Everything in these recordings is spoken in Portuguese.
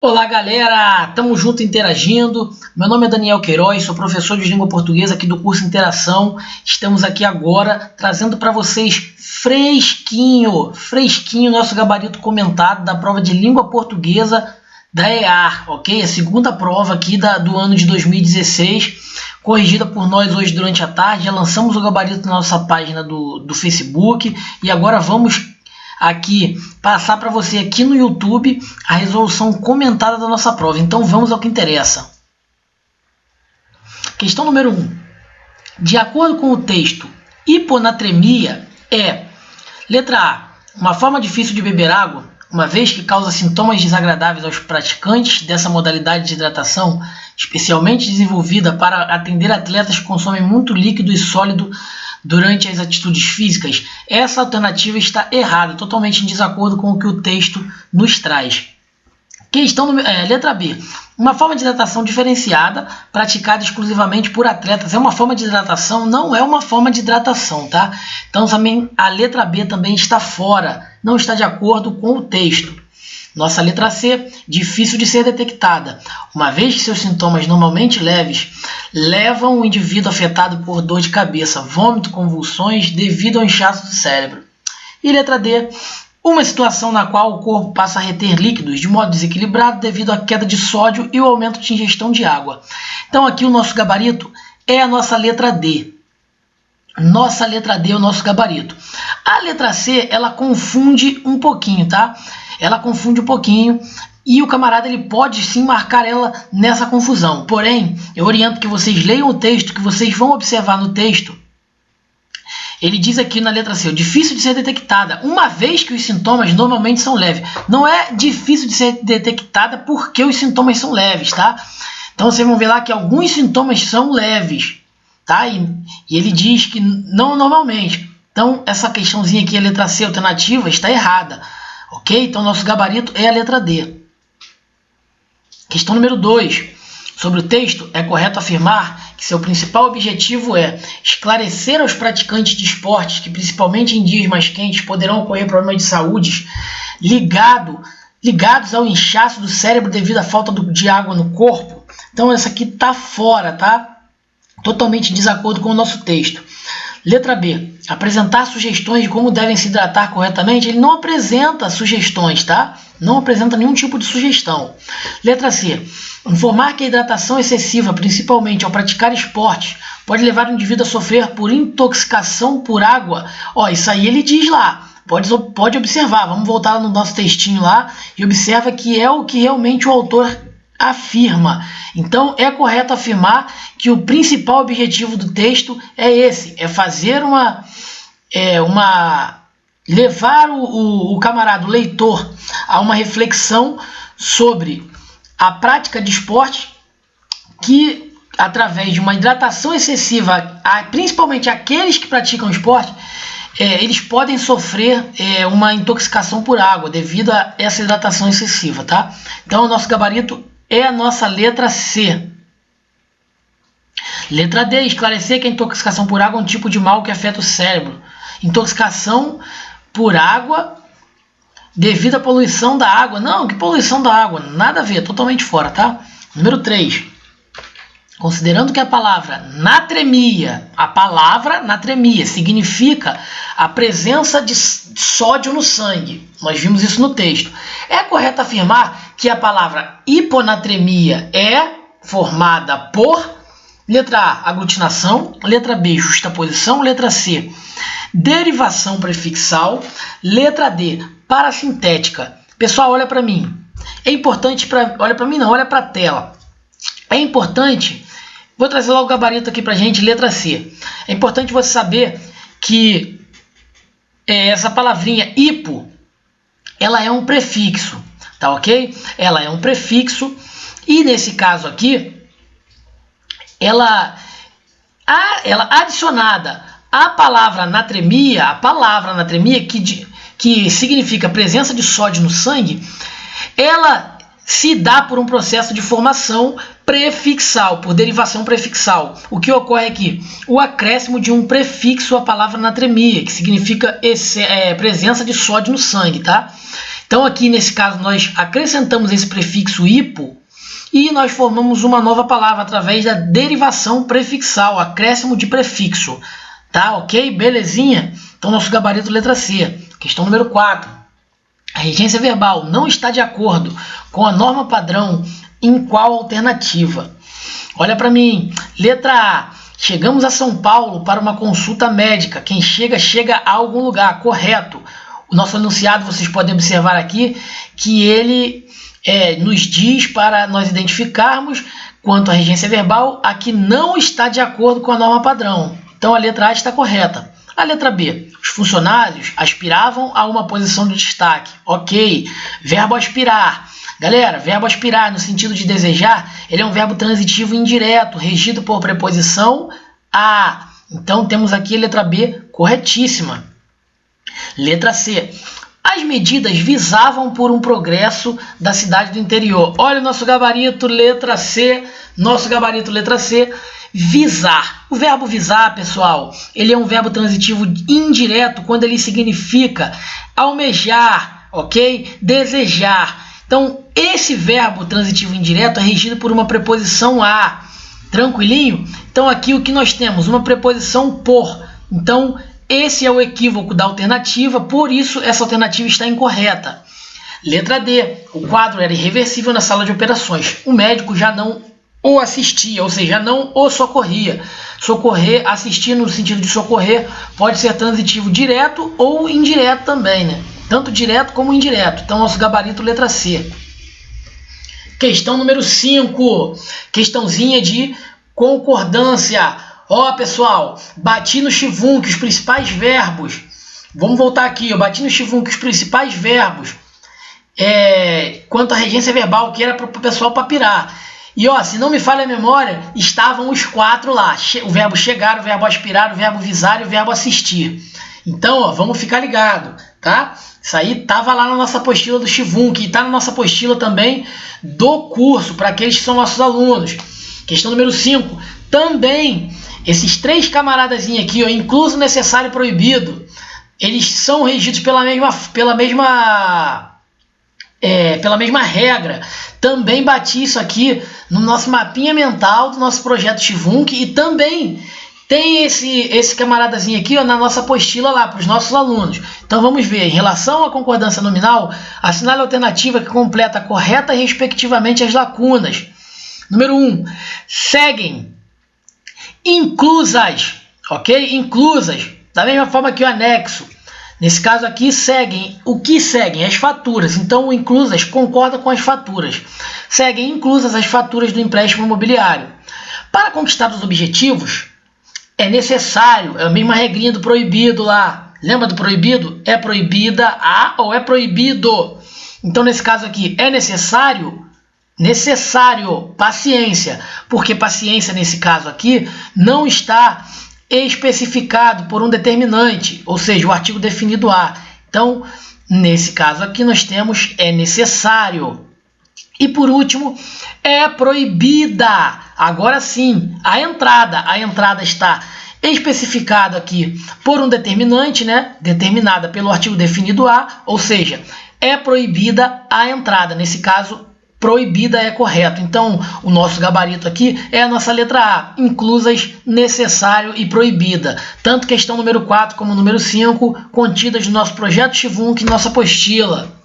Olá galera, tamo junto interagindo. Meu nome é Daniel Queiroz, sou professor de língua portuguesa aqui do curso Interação. Estamos aqui agora trazendo para vocês fresquinho nosso gabarito comentado da prova de língua portuguesa da EAR, ok? A segunda prova aqui do ano de 2016, corrigida por nós hoje durante a tarde. Já lançamos o gabarito na nossa página do Facebook e agora vamos aqui passar para você aqui no YouTube a resolução comentada da nossa prova. Então vamos ao que interessa. Questão número 1. De acordo com o texto, hiponatremia é, letra A, uma forma difícil de beber água, uma vez que causa sintomas desagradáveis aos praticantes dessa modalidade de hidratação, especialmente desenvolvida para atender atletas que consomem muito líquido e sólido durante as atitudes físicas. Essa alternativa está errada, totalmente em desacordo com o que o texto nos traz. Letra B. Uma forma de hidratação diferenciada, praticada exclusivamente por atletas. É uma forma de hidratação? Não é uma forma de hidratação, tá? Então também a letra B também está fora, não está de acordo com o texto. Nossa letra C, difícil de ser detectada, uma vez que seus sintomas normalmente leves levam o indivíduo afetado por dor de cabeça, vômito, convulsões devido ao inchaço do cérebro. E letra D, uma situação na qual o corpo passa a reter líquidos de modo desequilibrado devido à queda de sódio e o aumento de ingestão de água. Então aqui o nosso gabarito é a nossa letra D. Nossa letra D é o nosso gabarito. A letra C, ela confunde um pouquinho, tá? Ela confunde um pouquinho e o camarada ele pode sim marcar ela nessa confusão. Porém, eu oriento que vocês leiam o texto, que vocês vão observar no texto. Ele diz aqui na letra C, difícil de ser detectada, uma vez que os sintomas normalmente são leves. Não é difícil de ser detectada porque os sintomas são leves, tá? Então vocês vão ver lá que alguns sintomas são leves, tá? E ele diz que não normalmente. Então essa questãozinha aqui, a letra C alternativa, está errada. Ok? Então, nosso gabarito é a letra D. Questão número 2. Sobre o texto, é correto afirmar que seu principal objetivo é esclarecer aos praticantes de esportes que, principalmente em dias mais quentes, poderão ocorrer problemas de saúde ligados ao inchaço do cérebro devido à falta de água no corpo. Então, essa aqui está fora, tá? Totalmente em desacordo com o nosso texto. Letra B. Apresentar sugestões de como devem se hidratar corretamente. Ele não apresenta sugestões, tá? Não apresenta nenhum tipo de sugestão. Letra C. Informar que a hidratação excessiva, principalmente ao praticar esporte, pode levar o indivíduo a sofrer por intoxicação por água. Ó, isso aí ele diz lá. Pode observar. Vamos voltar lá no nosso textinho lá e observa que é o que realmente o autor afirma. Então é correto afirmar que o principal objetivo do texto é esse, é fazer levar o camarada, o leitor, a uma reflexão sobre a prática de esporte que, através de uma hidratação excessiva, principalmente aqueles que praticam esporte, eles podem sofrer uma intoxicação por água devido a essa hidratação excessiva, tá? Então o nosso gabarito é a nossa letra C. Letra D. Esclarecer que a intoxicação por água é um tipo de mal que afeta o cérebro. Intoxicação por água devido à poluição da água. Não, que poluição da água? Nada a ver, totalmente fora, tá? Número 3. Considerando que a palavra natremia significa a presença de sódio no sangue. Nós vimos isso no texto. É correto afirmar que a palavra hiponatremia é formada por letra A, aglutinação, letra B, justaposição, letra C, derivação prefixal, letra D, parasintética. Pessoal, olha para mim. É importante olha para mim não, olha para a tela. É importante, vou trazer logo o gabarito aqui para a gente, letra C. É importante você saber que essa palavrinha hipo, ela é um prefixo, tá ok? Ela é um prefixo e nesse caso aqui, ela adicionada à palavra natremia, que significa presença de sódio no sangue, ela se dá por um processo de formação prefixal, por derivação prefixal. O que ocorre aqui? O acréscimo de um prefixo à palavra natremia, que significa presença de sódio no sangue, tá? Então aqui nesse caso nós acrescentamos esse prefixo hipo e nós formamos uma nova palavra através da derivação prefixal, acréscimo de prefixo. Tá, ok? Belezinha? Então nosso gabarito letra C. Questão número 4. A regência verbal não está de acordo com a norma padrão em qual alternativa? Olha para mim. Letra A. Chegamos a São Paulo para uma consulta médica. Quem chega, chega a algum lugar. Correto. O nosso enunciado, vocês podem observar aqui, que ele nos diz para nós identificarmos quanto à regência verbal, a que não está de acordo com a norma padrão. Então a letra A está correta. A letra B. Os funcionários aspiravam a uma posição de destaque. Ok. Verbo aspirar. Galera, verbo aspirar no sentido de desejar, ele é um verbo transitivo indireto, regido por preposição a. Então temos aqui a letra B corretíssima. Letra C. As medidas visavam por um progresso da cidade do interior. Olha o nosso gabarito, letra C. Nosso gabarito, letra C. Visar. O verbo visar, pessoal, ele é um verbo transitivo indireto quando ele significa almejar, ok? Desejar. Então, esse verbo transitivo indireto é regido por uma preposição a. Tranquilinho? Então, aqui o que nós temos? Uma preposição por. Então, esse é o equívoco da alternativa, por isso essa alternativa está incorreta. Letra D. O quadro era irreversível na sala de operações. O médico já não o assistia, ou seja, não o socorria. Socorrer, assistir no sentido de socorrer, pode ser transitivo direto ou indireto também, né? Tanto direto como indireto. Então, nosso gabarito, letra C. Questão número 5. Questãozinha de concordância. Ó, pessoal, bati no chivum que os principais verbos... Vamos voltar aqui, eu bati no chivum que os principais verbos... quanto à regência verbal, que era para o pessoal papirar. E, ó, se não me falha a memória, estavam os 4 lá. O verbo chegar, o verbo aspirar, o verbo visar e o verbo assistir. Então, ó, vamos ficar ligado, tá? Isso aí estava lá na nossa apostila do Chivum, que está na nossa apostila também do curso, para aqueles que são nossos alunos. Questão número 5. Também, esses 3 camaradazinhos aqui, ó, incluso, necessário e proibido, eles são regidos pela mesma regra. Também bati isso aqui no nosso mapinha mental do nosso projeto Chivunk e também tem esse camaradazinho aqui, ó, na nossa apostila lá para os nossos alunos. Então vamos ver, em relação à concordância nominal, assinale a alternativa que completa correta e respectivamente as lacunas. Número 1, seguem inclusas, ok? Inclusas, da mesma forma que o anexo. Nesse caso aqui, seguem. O que seguem? As faturas. Então, o inclusas concorda com as faturas. Seguem inclusas as faturas do empréstimo imobiliário. Para conquistar os objetivos, é necessário, é a mesma regrinha do proibido lá. Lembra do proibido? É proibida a ou é proibido? Então, nesse caso aqui, é necessário paciência. Porque paciência, nesse caso aqui, não está especificado por um determinante, ou seja, o artigo definido a. Então, nesse caso aqui, nós temos é necessário. E por último, é proibida. Agora sim, a entrada está especificada aqui por um determinante, né? Determinada pelo artigo definido a, ou seja, é proibida a entrada. Nesse caso, proibida é correto. Então, o nosso gabarito aqui é a nossa letra A, inclusas, necessário e proibida. Tanto questão número 4 como número 5, contidas no nosso projeto Chivunk, nossa apostila.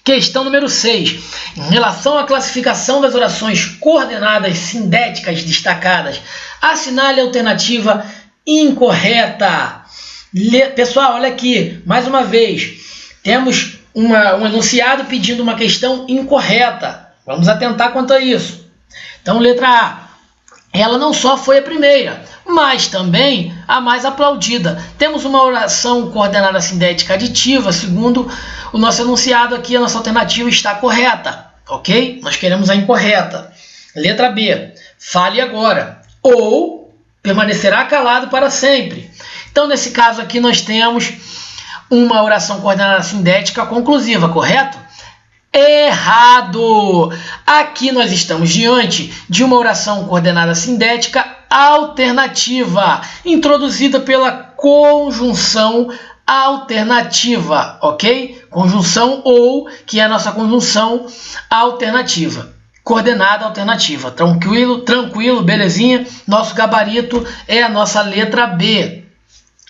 Questão número 6. Em relação à classificação das orações coordenadas sindéticas destacadas, assinale a alternativa incorreta. Pessoal, olha aqui, mais uma vez, temos um enunciado pedindo uma questão incorreta. Vamos atentar quanto a isso. Então, letra A. Ela não só foi a primeira, mas também a mais aplaudida. Temos uma oração coordenada sindética aditiva, segundo o nosso enunciado aqui, a nossa alternativa está correta, ok? Nós queremos a incorreta. Letra B. Fale agora. Ou permanecerá calado para sempre. Então, nesse caso aqui, nós temos uma oração coordenada sindética conclusiva, correto? Errado! Aqui nós estamos diante de uma oração coordenada sindética alternativa, introduzida pela conjunção alternativa, ok? Conjunção ou, que é a nossa conjunção alternativa. Coordenada alternativa. Tranquilo, tranquilo, belezinha? Nosso gabarito é a nossa letra B.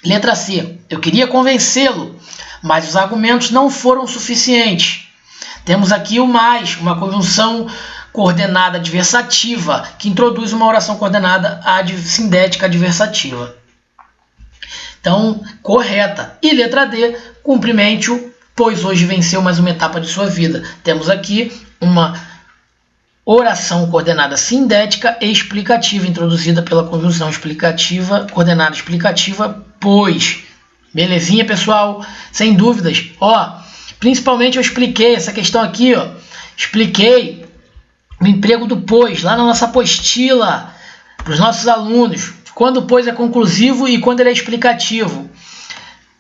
Letra C. Eu queria convencê-lo, mas os argumentos não foram suficientes. Temos aqui o mais, uma conjunção coordenada adversativa, que introduz uma oração coordenada sindética adversativa. Então, correta. E letra D, cumprimente-o, pois hoje venceu mais uma etapa de sua vida. Temos aqui uma oração coordenada sindética e explicativa, introduzida pela conjunção explicativa, coordenada explicativa, pois. Belezinha, pessoal? Sem dúvidas. Ó, principalmente eu expliquei essa questão aqui, ó. Expliquei o emprego do pois, lá na nossa apostila, para os nossos alunos. Quando o pois é conclusivo e quando ele é explicativo.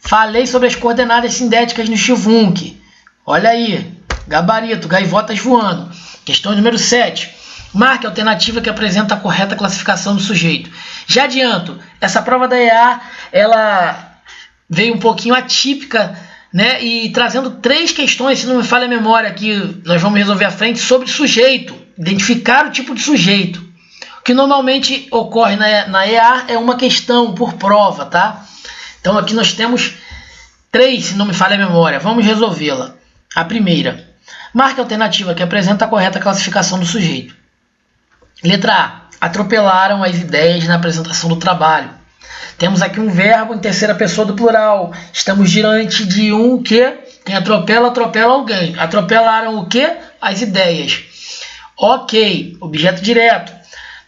Falei sobre as coordenadas sindéticas no Schwung. Olha aí, gabarito, gaivotas voando. Questão número 7. Marque a alternativa que apresenta a correta classificação do sujeito. Já adianto, essa prova da EA, ela veio um pouquinho atípica, né? E trazendo 3 questões, se não me falha a memória, que nós vamos resolver à frente, sobre sujeito. Identificar o tipo de sujeito. O que normalmente ocorre na EA é uma questão por prova, tá? Então aqui nós temos 3, se não me falha a memória. Vamos resolvê-la. A primeira. Marque a alternativa que apresenta a correta classificação do sujeito. Letra A. Atropelaram as ideias na apresentação do trabalho. Temos aqui um verbo em terceira pessoa do plural. Estamos diante de um que quem atropela, atropela alguém. Atropelaram o que? As ideias. Ok. Objeto direto.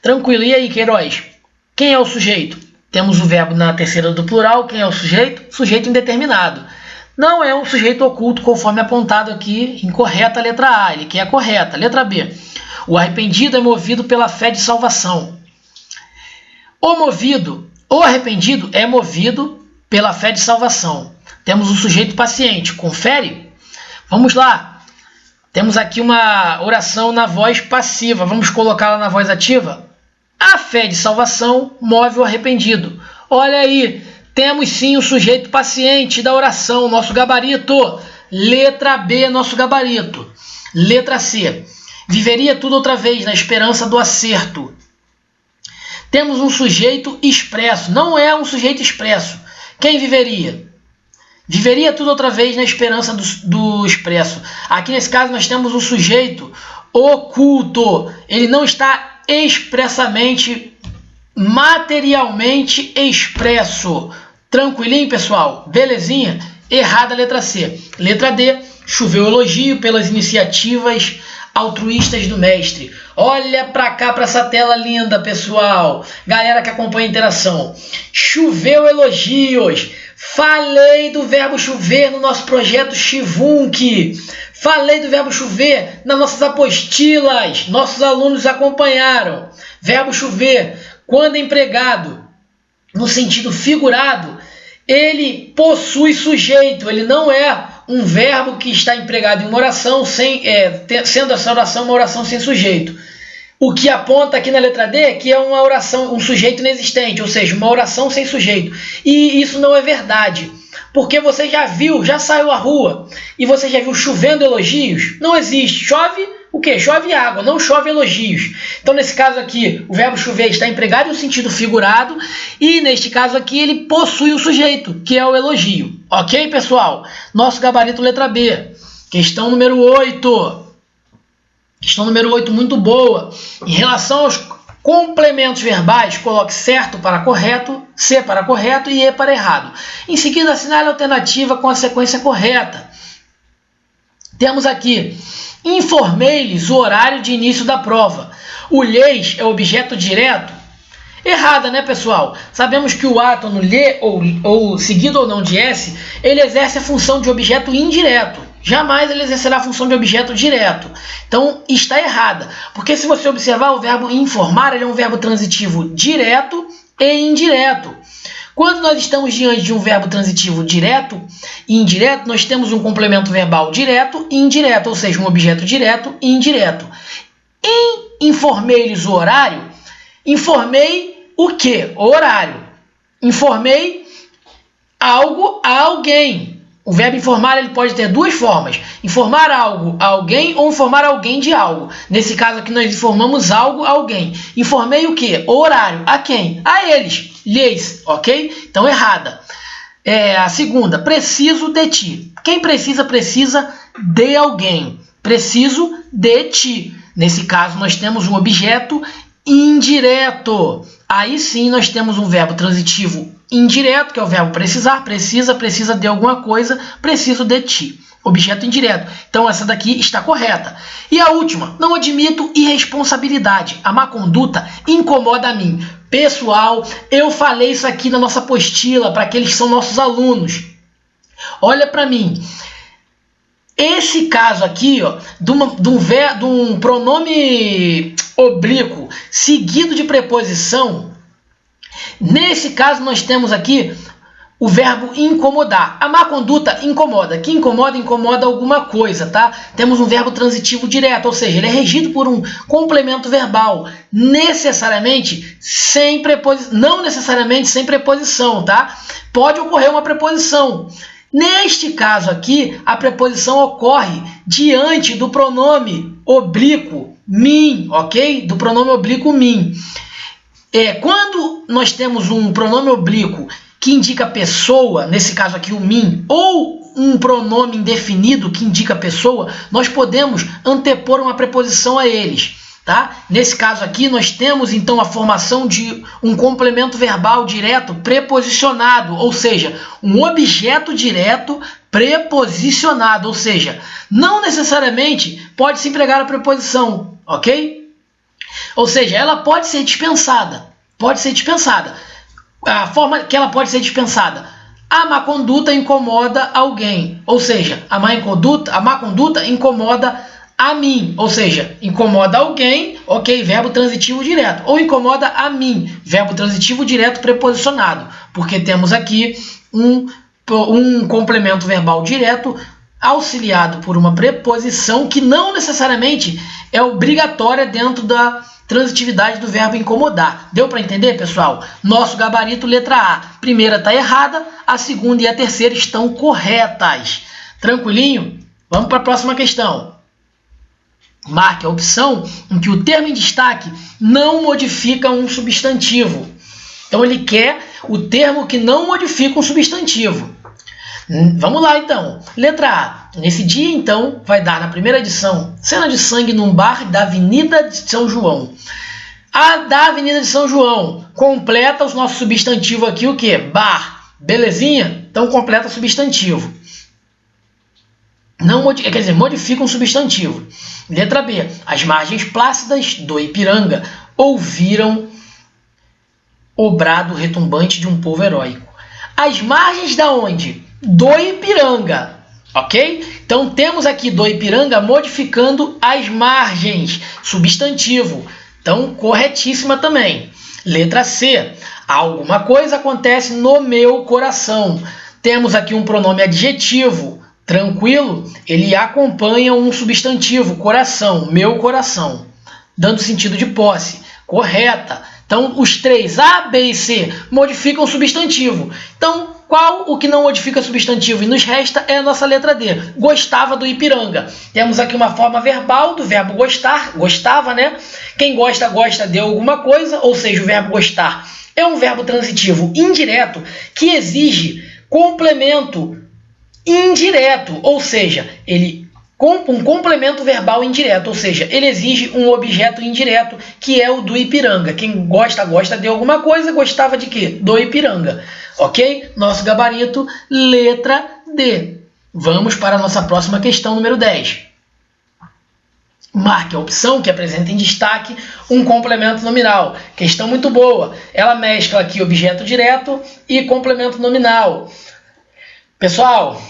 Tranquilo. E aí, Queiroz? Quem é o sujeito? Temos o verbo na terceira do plural. Quem é o sujeito? Sujeito indeterminado. Não é um sujeito oculto, conforme apontado aqui, incorreta a letra A. Ele quer a correta. Letra B. O arrependido é movido pela fé de salvação. O arrependido é movido pela fé de salvação. Temos o sujeito paciente. Confere? Vamos lá. Temos aqui uma oração na voz passiva. Vamos colocá-la na voz ativa? A fé de salvação move o arrependido. Olha aí. Temos sim o sujeito paciente da oração, nosso gabarito. Letra B, nosso gabarito. Letra C. Viveria tudo outra vez na esperança do acerto. Temos um sujeito expresso. Não é um sujeito expresso. Quem viveria? Viveria tudo outra vez na esperança do expresso. Aqui nesse caso nós temos um sujeito oculto. Ele não está expressamente, materialmente expresso. Tranquilinho, pessoal? Belezinha? Errada a letra C. Letra D. Choveu elogio pelas iniciativas altruístas do mestre. Olha pra cá, pra essa tela linda, pessoal. Galera que acompanha a interação. Choveu elogios. Falei do verbo chover no nosso projeto Schwung. Falei do verbo chover nas nossas apostilas. Nossos alunos acompanharam. Verbo chover, quando empregado no sentido figurado, ele possui sujeito. Ele não é um verbo que está empregado em uma oração, sendo essa oração uma oração sem sujeito. O que aponta aqui na letra D é que é uma oração, um sujeito inexistente, ou seja, uma oração sem sujeito. E isso não é verdade, porque você já viu, já saiu à rua, e você já viu chovendo elogios? Não existe. Chove o quê? Chove água, não chove elogios. Então, nesse caso aqui, o verbo chover está empregado em um sentido figurado, e neste caso aqui ele possui um sujeito, que é o elogio. Ok, pessoal? Nosso gabarito letra B. Questão número 8. Questão número 8, muito boa. Em relação aos complementos verbais, coloque certo para correto, C para correto e E para errado. Em seguida, assinale a alternativa com a sequência correta. Temos aqui: informei-lhes o horário de início da prova. O lhes é objeto direto? Errada, né, pessoal? Sabemos que o ato no lhe, ou seguido ou não de S, ele exerce a função de objeto indireto. Jamais ele exercerá a função de objeto direto. Então, está errada. Porque se você observar, o verbo informar, ele é um verbo transitivo direto e indireto. Quando nós estamos diante de um verbo transitivo direto e indireto, nós temos um complemento verbal direto e indireto, ou seja, um objeto direto e indireto. Em informei-lhes o horário, informei o quê? O horário. Informei algo a alguém. O verbo informar ele pode ter duas formas: informar algo a alguém ou informar alguém de algo. Nesse caso aqui nós informamos algo a alguém. Informei o quê? O horário. A quem? A eles. Lhes, ok? Então errada. A segunda, preciso de ti. Quem precisa, precisa de alguém. Preciso de ti. Nesse caso nós temos um objeto indireto. Aí sim nós temos um verbo transitivo indireto, que é o verbo precisar, precisa de alguma coisa, preciso de ti. Objeto indireto. Então essa daqui está correta. E a última, não admito irresponsabilidade. A má conduta incomoda a mim. Pessoal, eu falei isso aqui na nossa apostila para aqueles que são nossos alunos. Olha para mim. Esse caso aqui, ó, de um pronome oblíquo seguido de preposição, nesse caso nós temos aqui o verbo incomodar. A má conduta incomoda. Que incomoda, incomoda alguma coisa, tá? Temos um verbo transitivo direto, ou seja, ele é regido por um complemento verbal, necessariamente sem preposição, não necessariamente sem preposição, tá? Pode ocorrer uma preposição. Neste caso aqui, a preposição ocorre diante do pronome oblíquo mim, ok? Do pronome oblíquo mim. Quando nós temos um pronome oblíquo que indica pessoa, nesse caso aqui o mim, ou um pronome indefinido que indica pessoa, nós podemos antepor uma preposição a eles. Tá? Nesse caso aqui, nós temos então a formação de um complemento verbal direto preposicionado, ou seja, um objeto direto preposicionado, ou seja, não necessariamente pode se empregar a preposição, ok? Ou seja, ela pode ser dispensada, A forma que ela pode ser dispensada: a má conduta incomoda alguém, ou seja, a má conduta incomoda a mim, ou seja, incomoda alguém, ok, verbo transitivo direto, ou incomoda a mim, verbo transitivo direto preposicionado, porque temos aqui um complemento verbal direto auxiliado por uma preposição que não necessariamente é obrigatória dentro da transitividade do verbo incomodar. Deu para entender, pessoal? Nosso gabarito, letra A. Primeira está errada, a segunda e a terceira estão corretas. Tranquilinho? Vamos para a próxima questão. Marque a opção em que o termo em destaque não modifica um substantivo. Então ele quer o termo que não modifica um substantivo. Vamos lá então. Letra A. Nesse dia então vai dar na primeira edição cena de sangue num bar da Avenida de São João. A da Avenida de São João completa o nosso substantivo aqui, o que? Bar. Belezinha? Então completa o substantivo. Modifica um substantivo. Letra B. As margens plácidas do Ipiranga ouviram o brado retumbante de um povo heróico. As margens da onde? Do Ipiranga, ok? Então temos aqui do Ipiranga modificando as margens, substantivo. Então corretíssima também. Letra C. Alguma coisa acontece no meu coração. Temos aqui um pronome adjetivo. Tranquilo, ele acompanha um substantivo, coração, meu coração, dando sentido de posse, correta. Então, os três, A, B e C, modificam o substantivo. Então, qual o que não modifica substantivo? E nos resta é a nossa letra D, gostava do Ipiranga. Temos aqui uma forma verbal do verbo gostar, gostava, né? Quem gosta, gosta de alguma coisa, ou seja, o verbo gostar é um verbo transitivo indireto que exige complemento indireto, ou seja, um complemento verbal indireto, ou seja, ele exige um objeto indireto, que é o do Ipiranga. Quem gosta, gosta de alguma coisa, gostava de quê? Do Ipiranga, ok? Nosso gabarito, letra D. Vamos para a nossa próxima questão, número 10. Marque a opção que apresenta em destaque um complemento nominal. Questão muito boa. Ela mescla aqui objeto direto e complemento nominal. Pessoal,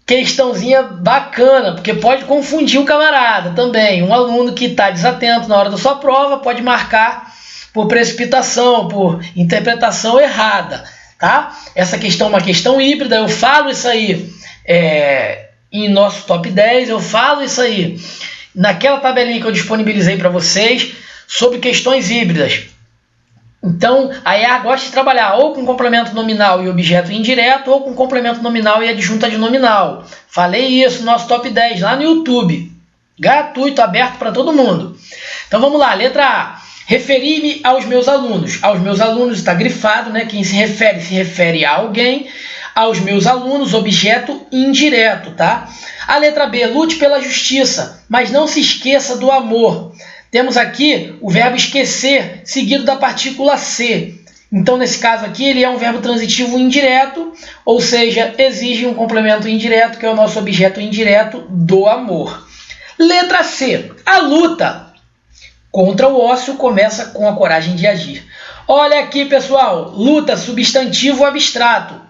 questãozinha bacana, porque pode confundir o camarada também. Um aluno que está desatento na hora da sua prova pode marcar por precipitação, por interpretação errada, tá? Essa questão é uma questão híbrida, eu falo isso aí em nosso top 10, eu falo isso aí naquela tabelinha que eu disponibilizei para vocês sobre questões híbridas. Então, a EA gosta de trabalhar ou com complemento nominal e objeto indireto, ou com complemento nominal e adjunta de nominal. Falei isso no nosso top 10 lá no YouTube. Gratuito, aberto para todo mundo. Então vamos lá, letra A. Referi-me aos meus alunos. Aos meus alunos está grifado, né? Quem se refere a alguém. Aos meus alunos, objeto indireto, tá? A letra B, lute pela justiça, mas não se esqueça do amor. Temos aqui o verbo esquecer, seguido da partícula ser. Então, nesse caso aqui, ele é um verbo transitivo indireto, ou seja, exige um complemento indireto, que é o nosso objeto indireto do amor. Letra C, a luta contra o ócio começa com a coragem de agir. Olha aqui, pessoal, luta, substantivo abstrato.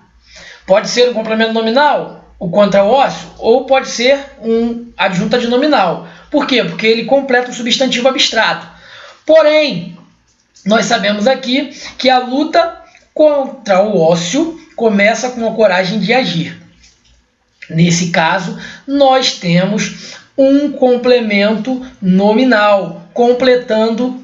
Pode ser um complemento nominal, o contra o ócio, ou pode ser um adjunta de nominal. Por quê? Porque ele completa um substantivo abstrato. Porém, nós sabemos aqui que a luta contra o ócio começa com a coragem de agir. Nesse caso, nós temos um complemento nominal, completando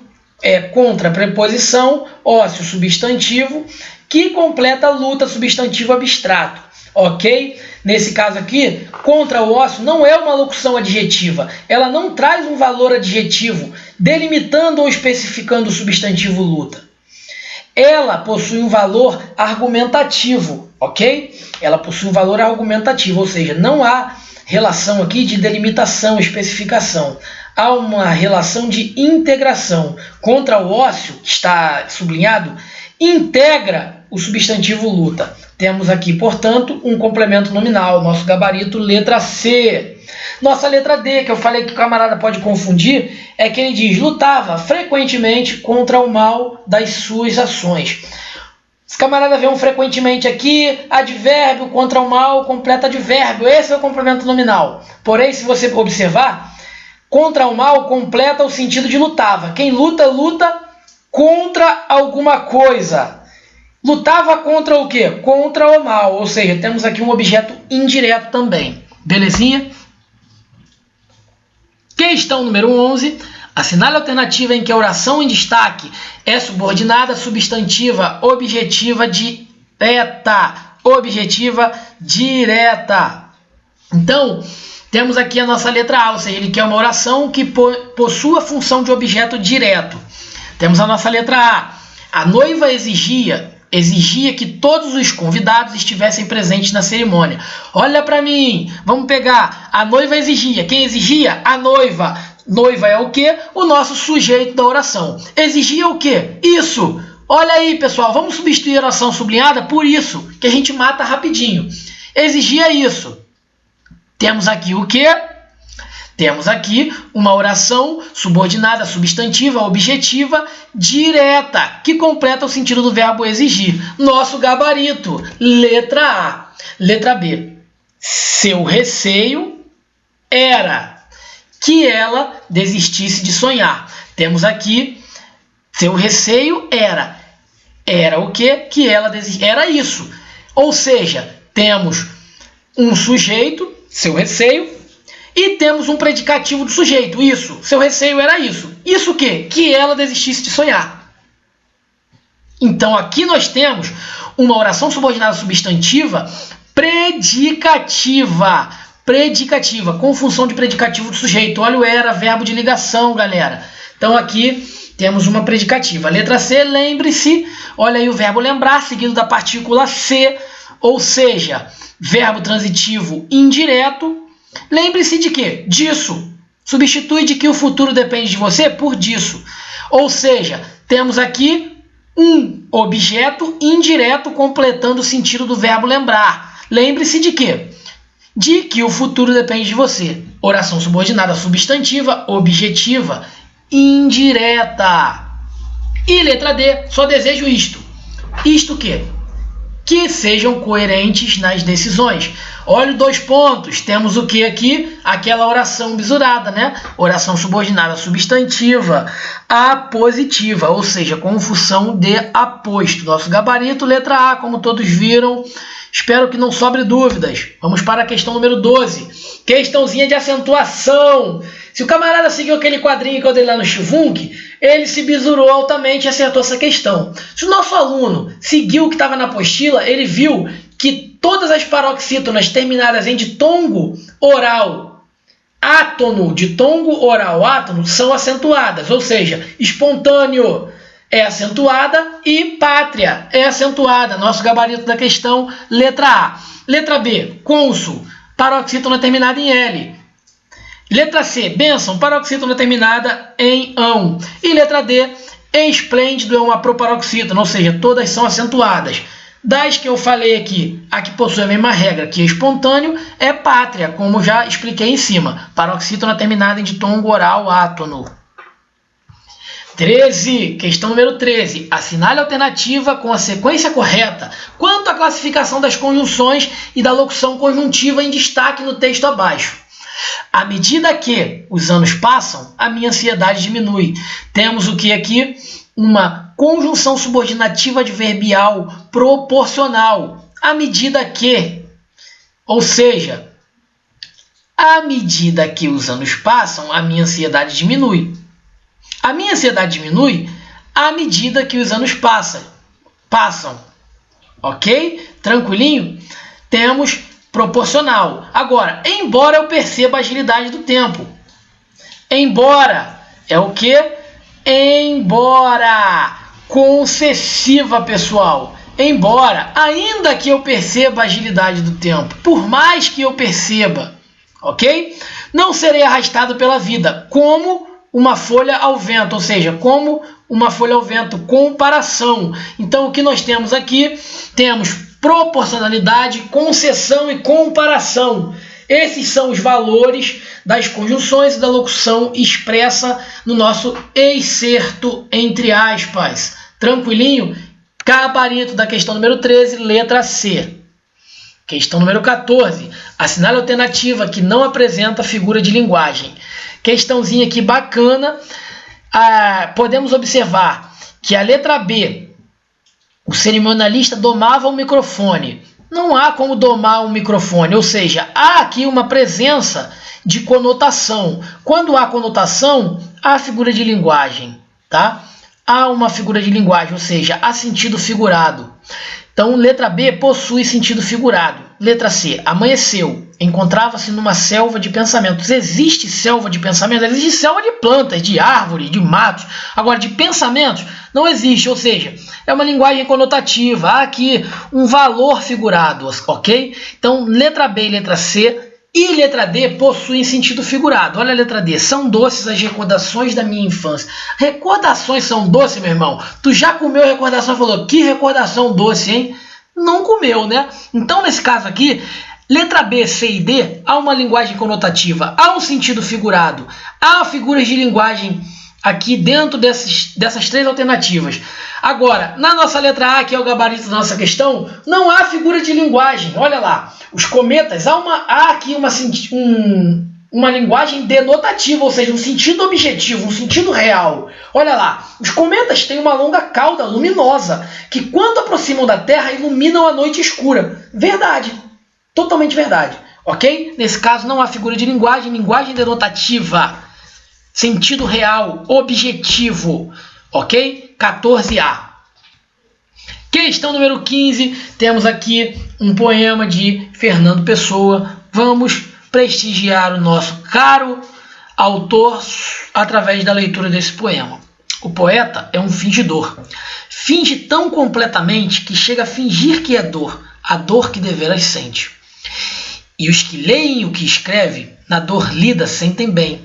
contra a preposição, ócio, substantivo, que completa a luta, substantivo abstrato, ok? Nesse caso aqui, contra o ócio não é uma locução adjetiva, ela não traz um valor adjetivo, delimitando ou especificando o substantivo luta. Ela possui um valor argumentativo, ok? Ela possui um valor argumentativo, ou seja, não há relação aqui de delimitação, especificação. Há uma relação de integração. Contra o ócio, que está sublinhado, integra o substantivo luta. Temos aqui, portanto, um complemento nominal, nosso gabarito letra C. Nossa letra D, que eu falei que o camarada pode confundir, é que ele diz, lutava frequentemente contra o mal das suas ações. Esse camarada vê um frequentemente aqui, advérbio contra o mal, completa advérbio. Esse é o complemento nominal. Porém, se você observar, contra o mal completa o sentido de lutava. Quem luta, luta contra alguma coisa. Lutava contra o quê? Contra o mal. Ou seja, temos aqui um objeto indireto também. Belezinha? Questão número 11. Assinale a alternativa em que a oração em destaque é subordinada, substantiva, objetiva, direta. Objetiva, direta. Então, temos aqui a nossa letra A, ou seja, ele quer uma oração que possua função de objeto direto. Temos a nossa letra A. A noiva exigia que todos os convidados estivessem presentes na cerimônia. Olha para mim, vamos pegar. A noiva exigia. Quem exigia? A noiva. Noiva é o quê? O nosso sujeito da oração. Exigia o quê? Isso. Olha aí, pessoal, vamos substituir a oração sublinhada por isso, que a gente mata rapidinho. Exigia isso. Temos aqui o quê? Temos aqui uma oração subordinada, substantiva, objetiva, direta, que completa o sentido do verbo exigir. Nosso gabarito, letra A. Letra B. Seu receio era que ela desistisse de sonhar. Temos aqui, seu receio era. Era o quê? Que ela desistisse. Era isso. Ou seja, temos um sujeito, seu receio, e temos um predicativo do sujeito, isso, seu receio era isso. Isso o quê? Que ela desistisse de sonhar. Então aqui nós temos uma oração subordinada substantiva predicativa. Predicativa, com função de predicativo do sujeito. Olha o era, verbo de ligação, galera. Então aqui temos uma predicativa. Letra C, lembre-se, olha aí o verbo lembrar, seguido da partícula C, ou seja, verbo transitivo indireto. Lembre-se de quê? Disso. Substitui de que o futuro depende de você por disso. Ou seja, temos aqui um objeto indireto completando o sentido do verbo lembrar. Lembre-se de quê? De que o futuro depende de você. Oração subordinada substantiva, objetiva, indireta. E letra D, só desejo isto. Isto o quê? Que sejam coerentes nas decisões. Olha 2 pontos. Temos o que aqui? Aquela oração bisurada, né? Oração subordinada substantiva apositiva, ou seja, com função de aposto. Nosso gabarito, letra A, como todos viram. Espero que não sobre dúvidas. Vamos para a questão número 12. Questãozinha de acentuação. Se o camarada seguiu aquele quadrinho que eu dei lá no Xivunk, ele se bisurou altamente e acertou essa questão. Se o nosso aluno seguiu o que estava na apostila, ele viu que todas as paroxítonas terminadas em ditongo oral átono, ditongo oral átono, são acentuadas, ou seja, espontâneo é acentuada e pátria é acentuada. Nosso gabarito da questão, letra A. Letra B, cônsul, paroxítona terminada em L. Letra C, bênção, paroxítona terminada em ão. E letra D, esplêndido é uma proparoxítona, ou seja, todas são acentuadas. Das que eu falei aqui, a que possui a mesma regra, que é espontâneo, é pátria, como já expliquei em cima. Paroxítona terminada em ditongo oral átono. 13, questão número 13. Assinale a alternativa com a sequência correta quanto à classificação das conjunções e da locução conjuntiva em destaque no texto abaixo. À medida que os anos passam, a minha ansiedade diminui. Temos o que aqui? Uma conjunção subordinativa adverbial proporcional. À medida que, ou seja, à medida que os anos passam, a minha ansiedade diminui. A minha ansiedade diminui à medida que os anos passam. Ok? Tranquilinho? Temos proporcional. Agora, embora eu perceba a agilidade do tempo. Embora é o que? Embora. Concessiva, pessoal. Embora, ainda que eu perceba a agilidade do tempo, por mais que eu perceba, ok? Não serei arrastado pela vida, como uma folha ao vento, ou seja, como uma folha ao vento, comparação. Então, o que nós temos aqui? Temos proporcionalidade, concessão e comparação. Esses são os valores das conjunções e da locução expressa no nosso excerto, entre aspas. Tranquilinho? Gabarito da questão número 13, letra C. Questão número 14. Assinale a alternativa que não apresenta figura de linguagem. Questãozinha aqui bacana. Podemos observar que a letra B, o cerimonialista domava o microfone. Não há como domar um microfone, ou seja, há aqui uma presença de conotação. Quando há conotação, há figura de linguagem, tá? Há uma figura de linguagem, ou seja, há sentido figurado. Então, letra B possui sentido figurado. Letra C, amanheceu. Encontrava-se numa selva de pensamentos. Existe selva de pensamentos? Existe selva de plantas, de árvores, de matos. Agora, de pensamentos, não existe. Ou seja, é uma linguagem conotativa. Há aqui um valor figurado, ok? Então, letra B e letra C e letra D possuem sentido figurado. Olha a letra D. São doces as recordações da minha infância. Recordações são doces, meu irmão? Tu já comeu recordação e falou, que recordação doce, hein? Não comeu, né? Então, nesse caso aqui, letra B, C e D, há uma linguagem conotativa, há um sentido figurado, há figuras de linguagem aqui dentro dessas três alternativas. Agora, na nossa letra A, que é o gabarito da nossa questão, não há figura de linguagem. Olha lá, os cometas, há aqui uma linguagem denotativa, ou seja, um sentido objetivo, um sentido real. Olha lá, os cometas têm uma longa cauda luminosa, que quando aproximam da Terra, iluminam a noite escura. Verdade, totalmente verdade, ok? Nesse caso não há figura de linguagem, linguagem denotativa, sentido real, objetivo, ok? 14A. Questão número 15, temos aqui um poema de Fernando Pessoa. Vamos prestigiar o nosso caro autor através da leitura desse poema. O poeta é um fingidor. Finge tão completamente que chega a fingir que é dor, a dor que deveras sente. E os que leem o que escreve, na dor lida sentem bem.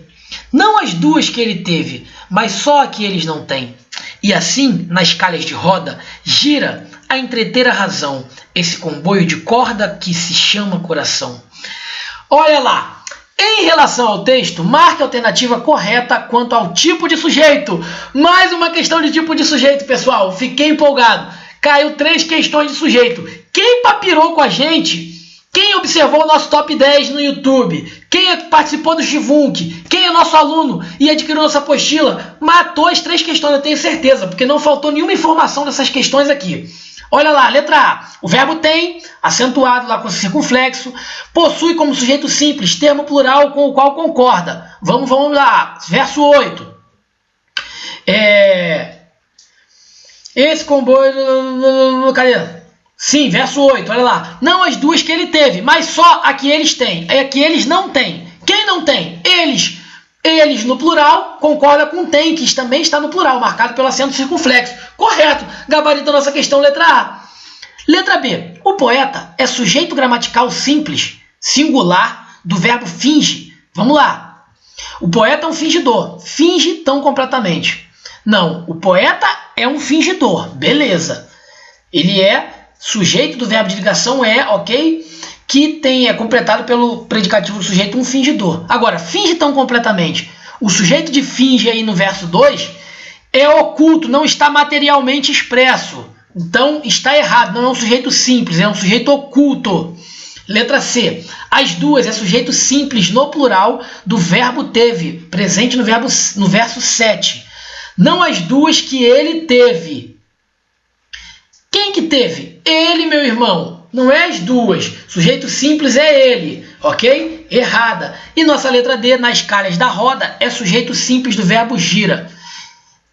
Não as duas que ele teve, mas só a que eles não têm. E assim, nas calhas de roda, gira a entreter a razão, esse comboio de corda que se chama coração. Olha lá, em relação ao texto, marque a alternativa correta quanto ao tipo de sujeito. Mais uma questão de tipo de sujeito, pessoal. Fiquei empolgado. Caiu 3 questões de sujeito. Quem papirou com a gente? Quem observou o nosso top 10 no YouTube? Quem participou do Xivunk? Quem é nosso aluno e adquiriu nossa apostila? Matou as 3 questões, eu tenho certeza, porque não faltou nenhuma informação dessas questões aqui. Olha lá, letra A. O verbo tem, acentuado lá com circunflexo, possui como sujeito simples, termo plural com o qual concorda. Vamos lá. Verso 8. Esse comboio... Cadê? Sim, verso 8, olha lá. Não as duas que ele teve, mas só a que eles têm. É que eles não têm. Quem não tem? Eles. Eles no plural concorda com tem, que também está no plural, marcado pelo acento circunflexo. Correto. Gabarito da nossa questão, letra A. Letra B. O poeta é sujeito gramatical simples, singular, do verbo finge. Vamos lá. O poeta é um fingidor. Finge tão completamente. Não, o poeta é um fingidor. Beleza. Ele é sujeito do verbo de ligação ok? Que é completado pelo predicativo do sujeito, um fingidor. Agora, finge tão completamente. O sujeito de finge aí no verso 2 é oculto, não está materialmente expresso. Então, está errado. Não é um sujeito simples, é um sujeito oculto. Letra C. As duas é sujeito simples no plural do verbo teve, presente no verso 7. Não as duas que ele teve. Quem que teve? Ele, meu irmão. Não é as duas. Sujeito simples é ele. Ok? Errada. E nossa letra D, nas calhas da roda, é sujeito simples do verbo gira.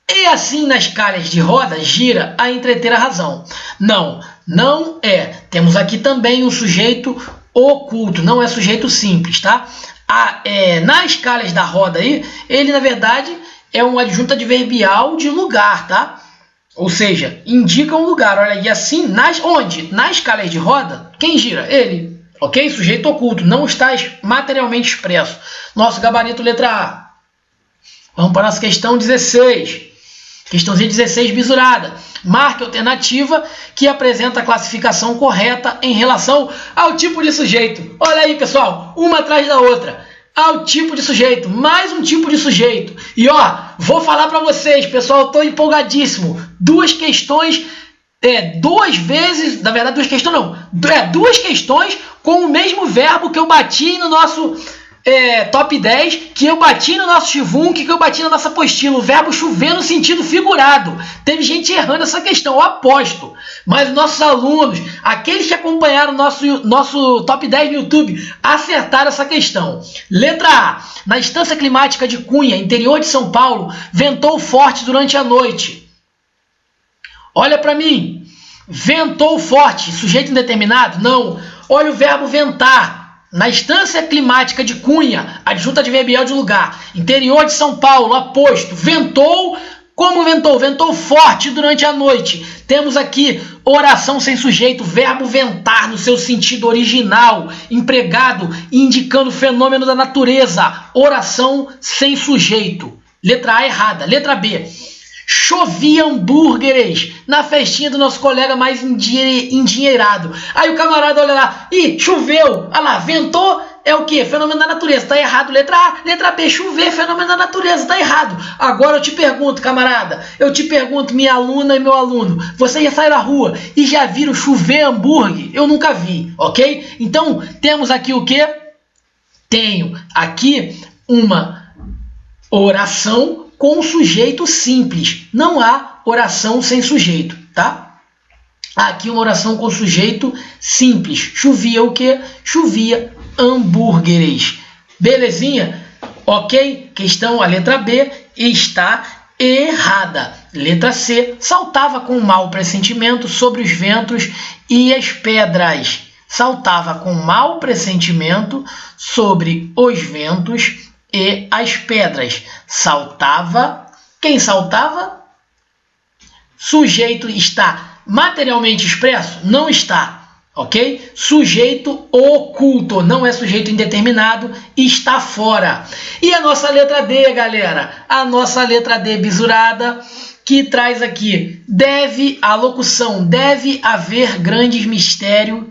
E assim, nas calhas de roda, gira a entreter a razão. Não, não é. Temos aqui também um sujeito oculto. Não é sujeito simples, tá? Nas calhas da roda aí, ele, na verdade, é um adjunto adverbial de lugar, tá? Ou seja, indica um lugar. Olha, e assim, onde? Nas calhas de roda, quem gira? Ele. Ok? Sujeito oculto. Não está materialmente expresso. Nosso gabarito, letra A. Vamos para a nossa questão 16. Questãozinha 16, bisurada. Marque a alternativa que apresenta a classificação correta em relação ao tipo de sujeito. Olha aí, pessoal. Uma atrás da outra. Ao tipo de sujeito, mais um tipo de sujeito. E vou falar para vocês, pessoal, estou empolgadíssimo. Duas questões, duas vezes, na verdade duas questões não, duas questões com o mesmo verbo que eu bati no nosso top 10, que eu bati no nosso Chivunk, que eu bati na nossa apostila. O verbo chover no sentido figurado. Teve gente errando essa questão, eu aposto. Mas nossos alunos, aqueles que acompanharam nosso top 10 no YouTube, acertaram essa questão. Letra A. Na estância climática de Cunha, interior de São Paulo, ventou forte durante a noite. Olha para mim. Ventou forte. Sujeito indeterminado? Não. Olha o verbo ventar. Na estância climática de Cunha, adjunto adverbial de lugar, interior de São Paulo, aposto, ventou. Como ventou? Ventou forte durante a noite. Temos aqui oração sem sujeito, verbo ventar no seu sentido original, empregado, indicando fenômeno da natureza. Oração sem sujeito. Letra A errada. Letra B. Chovia hambúrgueres na festinha do nosso colega mais endinheirado. Aí o camarada olha lá, choveu, olha lá, ventou, é o que? Fenômeno da natureza, tá errado. Letra A, letra B, chover, fenômeno da natureza, tá errado. Agora eu te pergunto, camarada, minha aluna e meu aluno, vocês já saíram na rua e já viram chover hambúrguer? Eu nunca vi, ok? Então, temos aqui o que? Tenho aqui uma oração com sujeito simples. Não há oração sem sujeito, tá? Aqui uma oração com sujeito simples. Chovia o quê? Chovia hambúrgueres. Belezinha? Ok? Questão, a letra B está errada. Letra C. Saltava com mau pressentimento sobre os ventos e as pedras. Saltava com mau pressentimento sobre os ventos e as pedras. Saltava. Quem saltava? Sujeito está materialmente expresso? Não está. Ok? Sujeito oculto. Não é sujeito indeterminado. Está fora. E a nossa letra D, galera? A nossa letra D bisurada, que traz aqui, a locução, deve haver grandes mistérios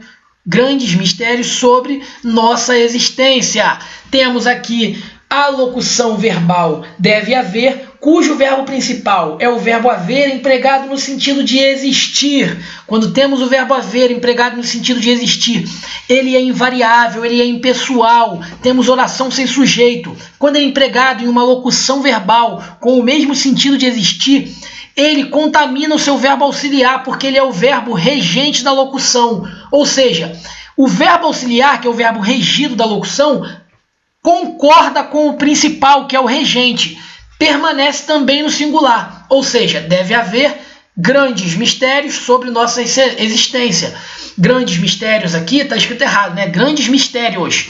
sobre nossa existência. Temos aqui a locução verbal deve haver, cujo verbo principal é o verbo haver empregado no sentido de existir. Quando temos o verbo haver empregado no sentido de existir, ele é invariável, ele é impessoal. Temos oração sem sujeito. Quando é empregado em uma locução verbal com o mesmo sentido de existir, ele contamina o seu verbo auxiliar, porque ele é o verbo regente da locução. Ou seja, o verbo auxiliar, que é o verbo regido da locução, concorda com o principal, que é o regente. Permanece também no singular. Ou seja, deve haver grandes mistérios sobre nossa existência. Grandes mistérios aqui, está escrito errado, né? Grandes mistérios.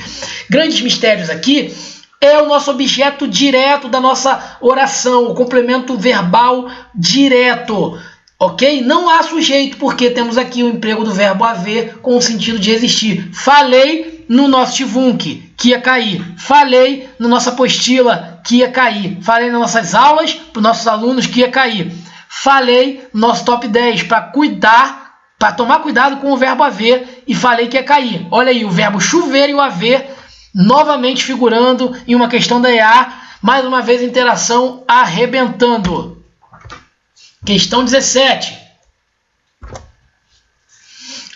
Grandes mistérios aqui é o nosso objeto direto da nossa oração, o complemento verbal direto, ok? Não há sujeito, porque temos aqui o emprego do verbo haver com o sentido de existir. Falei no nosso Tivunk, que ia cair. Falei na nossa apostila, que ia cair. Falei nas nossas aulas, para os nossos alunos, que ia cair. Falei no nosso top 10, para tomar cuidado com o verbo haver, e falei que ia cair. Olha aí, o verbo chover e o haver novamente figurando em uma questão da EA, mais uma vez interação arrebentando. Questão 17.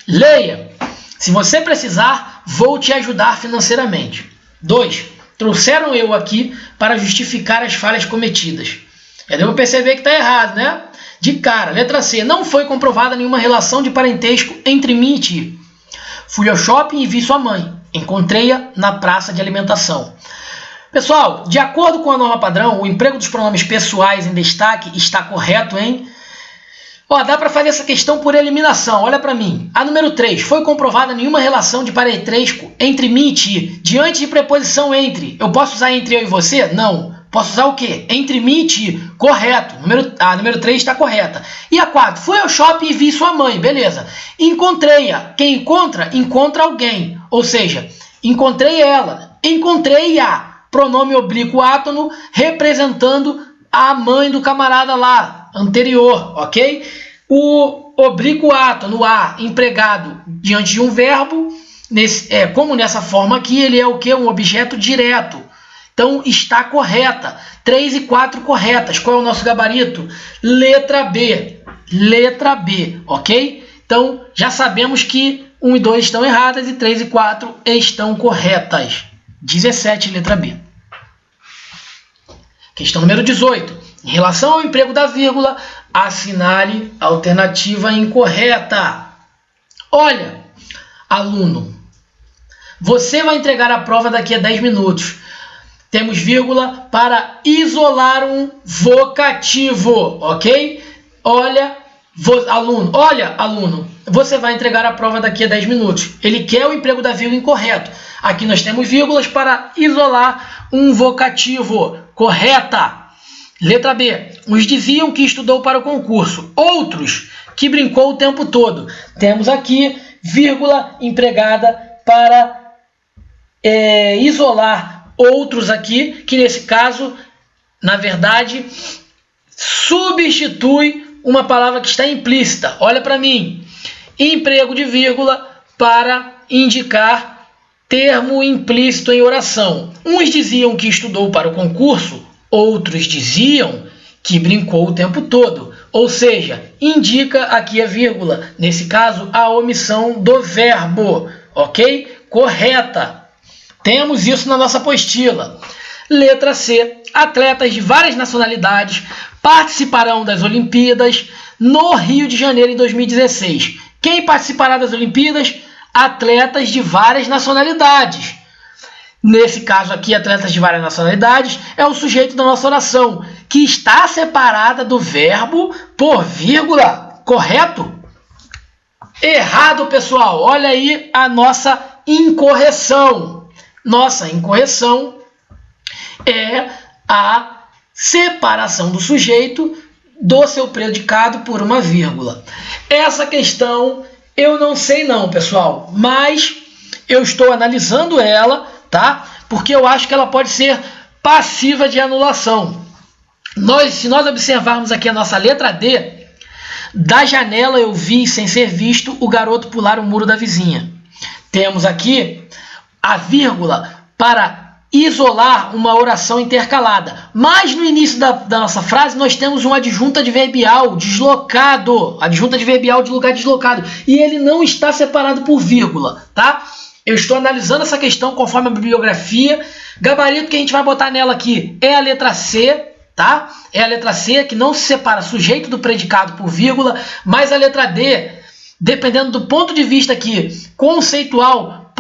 Leia. Se você precisar, vou te ajudar financeiramente. 2. Trouxeram eu aqui para justificar as falhas cometidas. Já deu para perceber que está errado, né? De cara. Letra C. Não foi comprovada nenhuma relação de parentesco entre mim e ti. Fui ao shopping e vi sua mãe. Encontrei-a na praça de alimentação. Pessoal, de acordo com a norma padrão, o emprego dos pronomes pessoais em destaque está correto, hein? Ó, dá para fazer essa questão por eliminação. Olha para mim. A número 3. Foi comprovada nenhuma relação de parentesco entre mim e ti. Diante de preposição entre. Eu posso usar entre eu e você? Não. Posso usar o quê? Entre mim e ti. Correto. A número 3 está correta. E a 4. Fui ao shopping e vi sua mãe. Beleza. Encontrei-a. Quem encontra? Encontra alguém. Ou seja, encontrei ela. Encontrei-a. Pronome oblíquo átono representando a mãe do camarada lá, anterior, ok? O oblíquo átono, a, empregado diante de um verbo, como nessa forma aqui, ele é o quê? Um objeto direto. Então, está correta. 3 e 4 corretas. Qual é o nosso gabarito? Letra B. Letra B, ok? Então, já sabemos que 1 e 2 estão erradas e 3 e 4 estão corretas. 17, letra B. Questão número 18. Em relação ao emprego da vírgula, assinale a alternativa incorreta. Olha, aluno, você vai entregar a prova daqui a 10 minutos. Temos vírgula para isolar um vocativo, ok? Olha, aluno, você vai entregar a prova daqui a 10 minutos. Ele quer o emprego da vírgula incorreto. Aqui nós temos vírgulas para isolar um vocativo. Correta. Letra B. Uns diziam que estudou para o concurso. Outros que brincou o tempo todo. Temos aqui vírgula empregada para isolar outros aqui, que nesse caso, na verdade, substitui uma palavra que está implícita. Olha para mim. Emprego de vírgula para indicar termo implícito em oração. Uns diziam que estudou para o concurso, outros diziam que brincou o tempo todo. Ou seja, indica aqui a vírgula, nesse caso, a omissão do verbo, ok? Correta. Temos isso na nossa apostila. Letra C. Atletas de várias nacionalidades participarão das Olimpíadas no Rio de Janeiro em 2016. Quem participará das Olimpíadas? Atletas de várias nacionalidades. Nesse caso aqui, atletas de várias nacionalidades é o sujeito da nossa oração, que está separada do verbo por vírgula. Correto? Errado, pessoal. Olha aí a nossa incorreção. Nossa incorreção é a separação do sujeito do seu predicado por uma vírgula. Essa questão eu não sei não, pessoal, mas eu estou analisando ela, tá? Porque eu acho que ela pode ser passiva de anulação. Se nós observarmos aqui a nossa letra D, da janela eu vi, sem ser visto, o garoto pular o muro da vizinha. Temos aqui a vírgula para isolar uma oração intercalada. Mas no início da nossa frase nós temos um adjunto adverbial deslocado. Adjunto adverbial de lugar deslocado. E ele não está separado por vírgula, tá? Eu estou analisando essa questão conforme a bibliografia. Gabarito que a gente vai botar nela aqui é a letra C, tá? É a letra C, que não se separa sujeito do predicado por vírgula, mas a letra D, dependendo do ponto de vista aqui conceitual,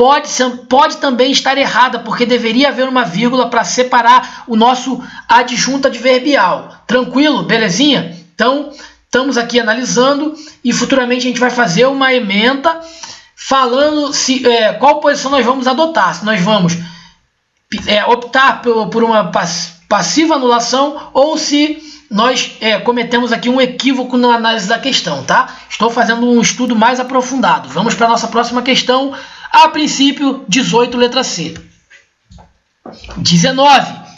pode também estar errada, porque deveria haver uma vírgula para separar o nosso adjunto adverbial. Tranquilo? Belezinha? Então, estamos aqui analisando e futuramente a gente vai fazer uma ementa falando qual posição nós vamos adotar. Se nós vamos optar por uma passiva anulação ou se nós cometemos aqui um equívoco na análise da questão, tá? Estou fazendo um estudo mais aprofundado. Vamos para a nossa próxima questão. A princípio, 18, letra C. 19.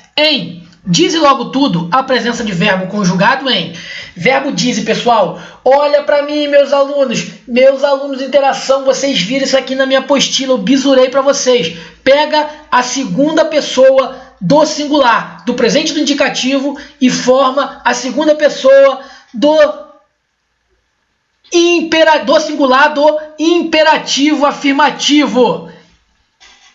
Dize logo tudo, a presença de verbo conjugado em. Verbo dize, pessoal. Olha para mim, meus alunos de interação, vocês viram isso aqui na minha apostila, eu bisurei para vocês. Pega a segunda pessoa do singular, do presente do indicativo e forma a segunda pessoa do singular do imperativo afirmativo.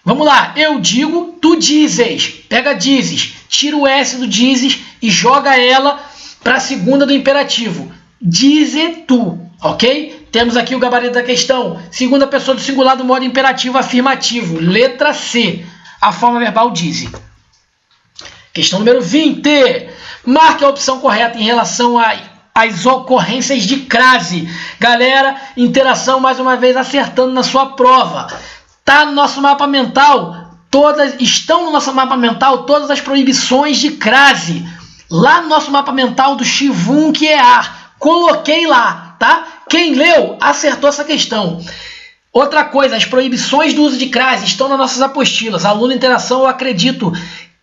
Vamos lá, eu digo, tu dizes. Pega dizes, tira o S do dizes e joga ela para a segunda do imperativo. Dize tu, ok? Temos aqui o gabarito da questão. Segunda pessoa do singular do modo imperativo afirmativo. Letra C, a forma verbal dize. Questão número 20. Marque a opção correta em relação às ocorrências de crase. Galera, interação mais uma vez acertando na sua prova. Tá no nosso mapa mental, estão no nosso mapa mental todas as proibições de crase. Lá no nosso mapa mental do Shivunkear. Coloquei lá, tá? Quem leu, acertou essa questão. Outra coisa, as proibições do uso de crase estão nas nossas apostilas. Aluno interação, eu acredito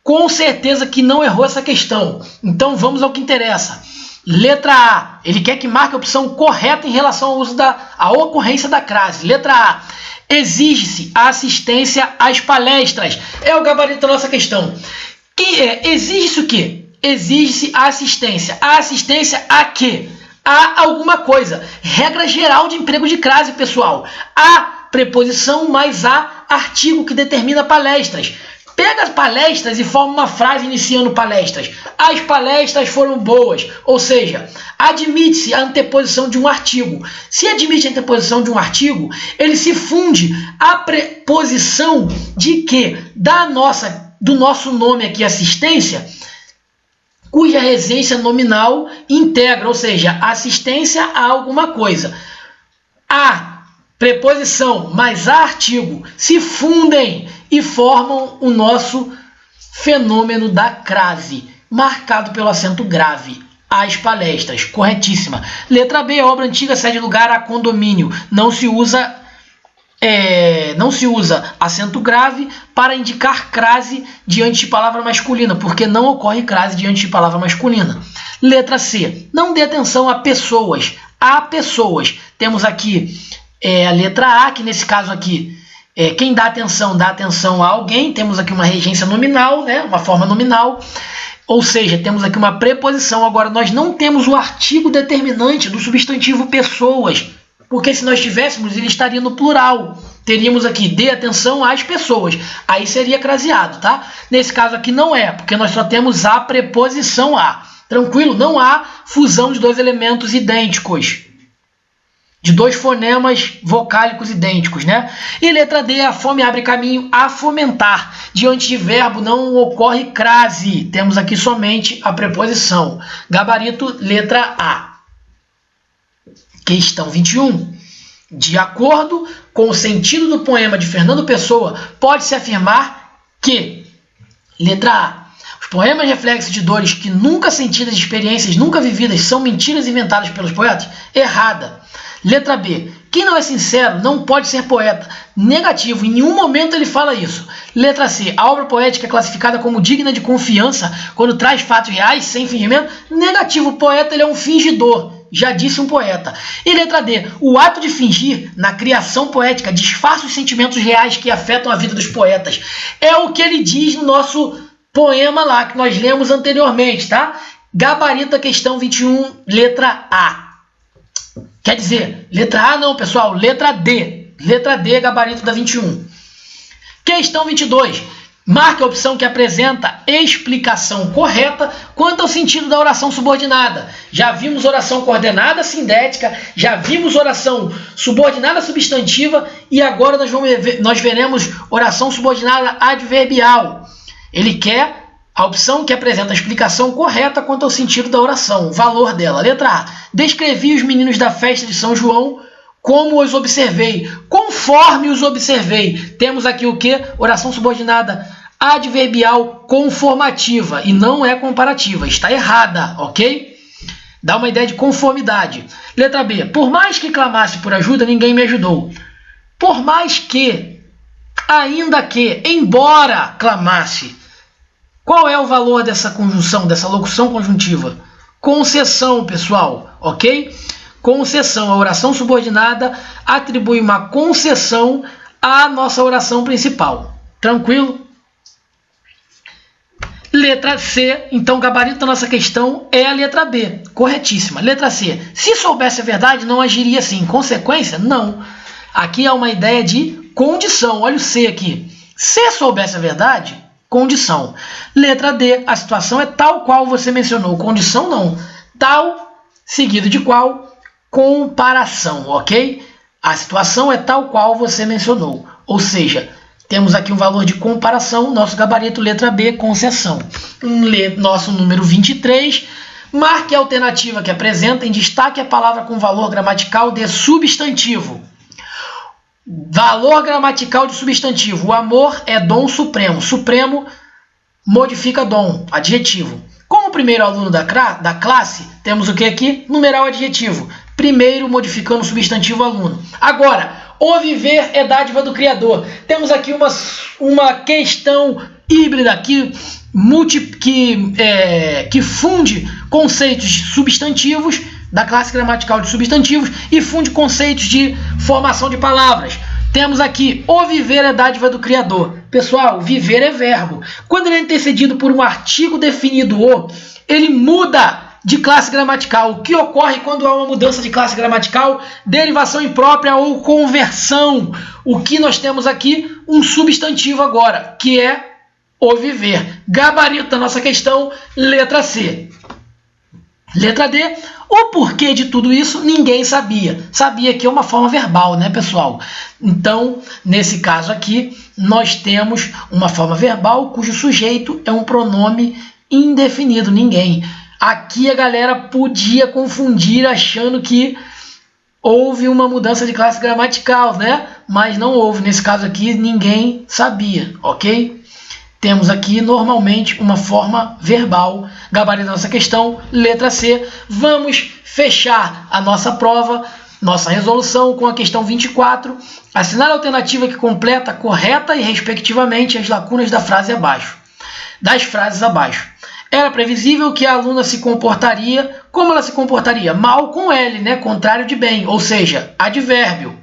com certeza que não errou essa questão. Então vamos ao que interessa. Letra A, ele quer que marque a opção correta em relação ao uso à ocorrência da crase. Letra A, exige-se a assistência às palestras. É o gabarito da nossa questão. Exige-se o quê? Exige-se a assistência. A assistência a quê? A alguma coisa. Regra geral de emprego de crase, pessoal. A preposição mais a artigo que determina palestras. Pega as palestras e forma uma frase iniciando palestras. As palestras foram boas. Ou seja, admite-se a anteposição de um artigo. Se admite a anteposição de um artigo, ele se funde a preposição de que? Do nosso nome aqui, assistência, cuja regência nominal integra, ou seja, assistência a alguma coisa. A preposição mais a artigo se fundem e formam o nosso fenômeno da crase, marcado pelo acento grave. As palestras, corretíssima. Letra B, obra antiga cede lugar a condomínio. Não se usa acento grave para indicar crase diante de palavra masculina, porque não ocorre crase diante de palavra masculina. Letra C, não dê atenção a pessoas. A pessoas. Temos aqui a letra A, que nesse caso aqui, quem dá atenção a alguém. Temos aqui uma regência nominal, né? Uma forma nominal. Ou seja, temos aqui uma preposição. Agora, nós não temos o artigo determinante do substantivo pessoas, porque se nós tivéssemos, ele estaria no plural. Teríamos aqui, dê atenção às pessoas. Aí seria craseado, tá? Nesse caso aqui não é, porque nós só temos a preposição a. Tranquilo? Não há fusão de dois elementos idênticos, de dois fonemas vocálicos idênticos, né? E letra D, a fome abre caminho a fomentar. Diante de verbo não ocorre crase. Temos aqui somente a preposição. Gabarito, letra A. Questão 21. De acordo com o sentido do poema de Fernando Pessoa, pode-se afirmar que, letra A, os poemas reflexos de dores que nunca sentidas, de experiências nunca vividas, são mentiras inventadas pelos poetas? Errada. Letra B, quem não é sincero não pode ser poeta. Negativo, em nenhum momento ele fala isso. Letra C, a obra poética é classificada como digna de confiança quando traz fatos reais, sem fingimento? Negativo, o poeta ele é um fingidor. Já disse um poeta. E letra D, o ato de fingir na criação poética disfarça os sentimentos reais que afetam a vida dos poetas. É o que ele diz no nosso poema lá, que nós lemos anteriormente, tá? Gabarito da questão 21, letra A. Quer dizer, letra A não, pessoal, letra D. Letra D, gabarito da 21. Questão 22. Marque a opção que apresenta explicação correta quanto ao sentido da oração subordinada. Já vimos oração coordenada sindética, já vimos oração subordinada substantiva e agora nós veremos oração subordinada adverbial. Ele quer a opção que apresenta a explicação correta quanto ao sentido da oração, o valor dela. Letra A. Descrevi os meninos da festa de São João como os observei, conforme os observei. Temos aqui o que? Oração subordinada adverbial conformativa e não é comparativa. Está errada, ok? Dá uma ideia de conformidade. Letra B. Por mais que clamasse por ajuda, ninguém me ajudou. Por mais que, ainda que, embora clamasse. Qual é o valor dessa conjunção, dessa locução conjuntiva? Concessão, pessoal, ok? Concessão. A oração subordinada atribui uma concessão à nossa oração principal. Tranquilo? Letra C. Então, o gabarito da nossa questão é a letra B. Corretíssima. Letra C. Se soubesse a verdade, não agiria assim. Consequência? Não. Aqui há uma ideia de condição. Olha o C aqui. Se soubesse a verdade, condição. Letra D. A situação é tal qual você mencionou. Condição não. Tal, seguido de qual? Comparação, ok? A situação é tal qual você mencionou. Ou seja, temos aqui um valor de comparação. Nosso gabarito, letra B, concessão. Nosso número 23. Marque a alternativa que apresenta em destaque a palavra com valor gramatical de substantivo. Valor gramatical de substantivo. O amor é dom supremo. Supremo modifica dom, adjetivo. Como primeiro aluno da classe, temos o que aqui? Numeral adjetivo. Primeiro modificando o substantivo aluno. Agora, o viver é dádiva do Criador. Temos aqui uma questão híbrida que funde conceitos substantivos da classe gramatical de substantivos e funde conceitos de formação de palavras. Temos aqui, o viver é dádiva do Criador. Pessoal, viver é verbo. Quando ele é antecedido por um artigo definido o, ele muda de classe gramatical. O que ocorre quando há uma mudança de classe gramatical? Derivação imprópria ou conversão. O que nós temos aqui? Um substantivo agora, que é o viver. Gabarito da nossa questão, letra C. Letra D. O porquê de tudo isso ninguém sabia. Sabia que é uma forma verbal, né, pessoal? Então, nesse caso aqui, nós temos uma forma verbal cujo sujeito é um pronome indefinido, ninguém. Aqui a galera podia confundir achando que houve uma mudança de classe gramatical, né? Mas não houve. Nesse caso aqui, ninguém sabia, ok? Temos aqui, normalmente, uma forma verbal. Gabarito da nossa questão, letra C. Vamos fechar a nossa prova, nossa resolução com a questão 24. Assinar a alternativa que completa correta e, respectivamente, as lacunas das frases abaixo. Era previsível que a aluna se comportaria, como ela se comportaria? Mal com L, né? Contrário de bem, ou seja, advérbio.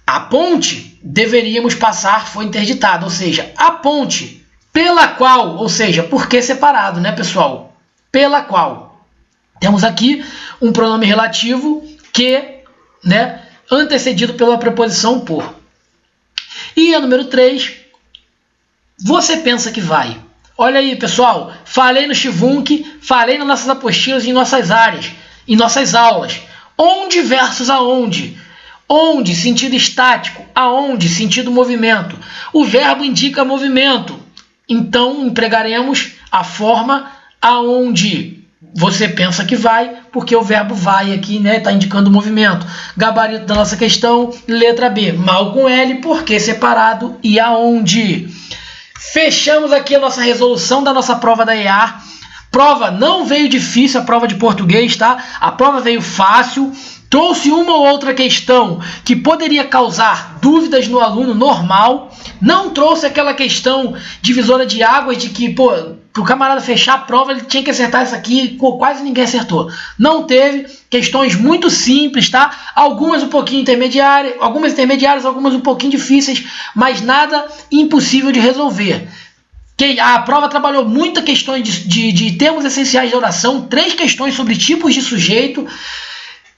A ponte deveríamos passar foi interditada, ou seja, a ponte pela qual, ou seja, por que separado, né, pessoal? Pela qual. Temos aqui um pronome relativo que, né, antecedido pela preposição por. E a número 3, você pensa que vai. Olha aí, pessoal, falei no Xivunk, falei nas nossas apostilas em nossas áreas, em nossas aulas. Onde versus aonde? Onde, sentido estático. Aonde, sentido movimento. O verbo indica movimento. Então, empregaremos a forma aonde você pensa que vai, porque o verbo vai aqui, né, está indicando movimento. Gabarito da nossa questão, letra B. Mal com L, porque separado e aonde. Fechamos aqui a nossa resolução da nossa prova da EA. Prova não veio difícil, a prova de português, tá? A prova veio fácil. Trouxe uma ou outra questão que poderia causar dúvidas no aluno normal. Não trouxe aquela questão divisora de águas de que, pô, para o camarada fechar a prova ele tinha que acertar isso aqui, quase ninguém acertou. Não teve. Questões muito simples, tá? Algumas um pouquinho intermediárias, algumas um pouquinho difíceis, mas nada impossível de resolver. A prova trabalhou muitas questões de termos essenciais de oração, 3 questões sobre tipos de sujeito.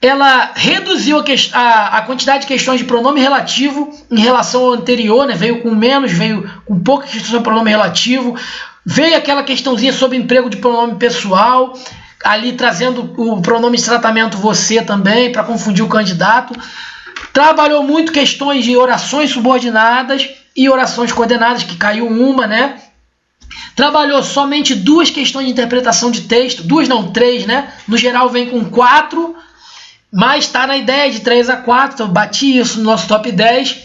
ela reduziu a quantidade de questões de pronome relativo em relação ao anterior, né? Veio com menos, veio com poucas questões de pronome relativo, veio aquela questãozinha sobre emprego de pronome pessoal, ali trazendo o pronome de tratamento você também, para confundir o candidato. Trabalhou muito questões de orações subordinadas e orações coordenadas, que caiu uma, né? Trabalhou somente 2 questões de interpretação de texto, 2 não, 3, né? No geral vem com 4, mas está na ideia de 3 a 4, então eu bati isso no nosso top 10.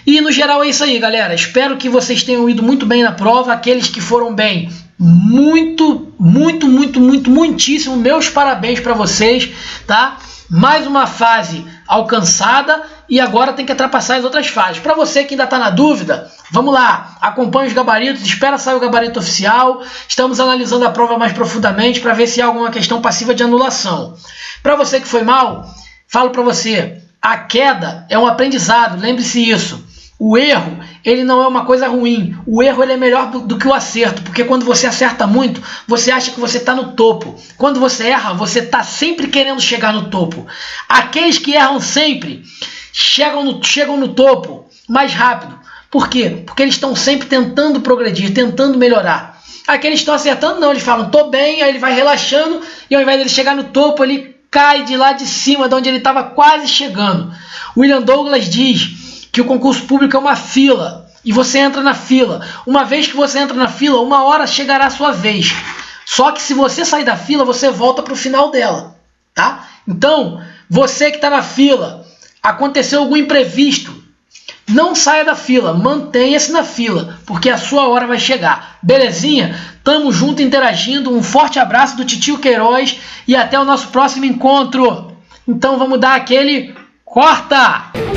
E no geral é isso aí, galera. Espero que vocês tenham ido muito bem na prova. Aqueles que foram bem, muitíssimo, meus parabéns para vocês, tá? Mais uma fase alcançada e agora tem que ultrapassar as outras fases. Para você que ainda está na dúvida, vamos lá, acompanhe os gabaritos, espera sair o gabarito oficial. Estamos analisando a prova mais profundamente para ver se há alguma questão passiva de anulação. Para você que foi mal, falo para você, a queda é um aprendizado, lembre-se isso. O erro, ele não é uma coisa ruim. O erro ele é melhor do que o acerto, porque quando você acerta muito, você acha que você está no topo. Quando você erra, você está sempre querendo chegar no topo. Aqueles que erram sempre, chegam no topo mais rápido. Por quê? Porque eles estão sempre tentando progredir, tentando melhorar. Aqueles que estão acertando, não, eles falam, tô bem, aí ele vai relaxando, e ao invés de ele chegar no topo, ele cai de lá de cima, de onde ele estava quase chegando. William Douglas diz que o concurso público é uma fila, e você entra na fila. Uma vez que você entra na fila, uma hora chegará a sua vez. Só que se você sair da fila, você volta para o final dela, tá? Então, você que está na fila, aconteceu algum imprevisto, não saia da fila, mantenha-se na fila, porque a sua hora vai chegar. Belezinha? Tamo junto interagindo, um forte abraço do Titio Queiroz e até o nosso próximo encontro. Então vamos dar aquele corta!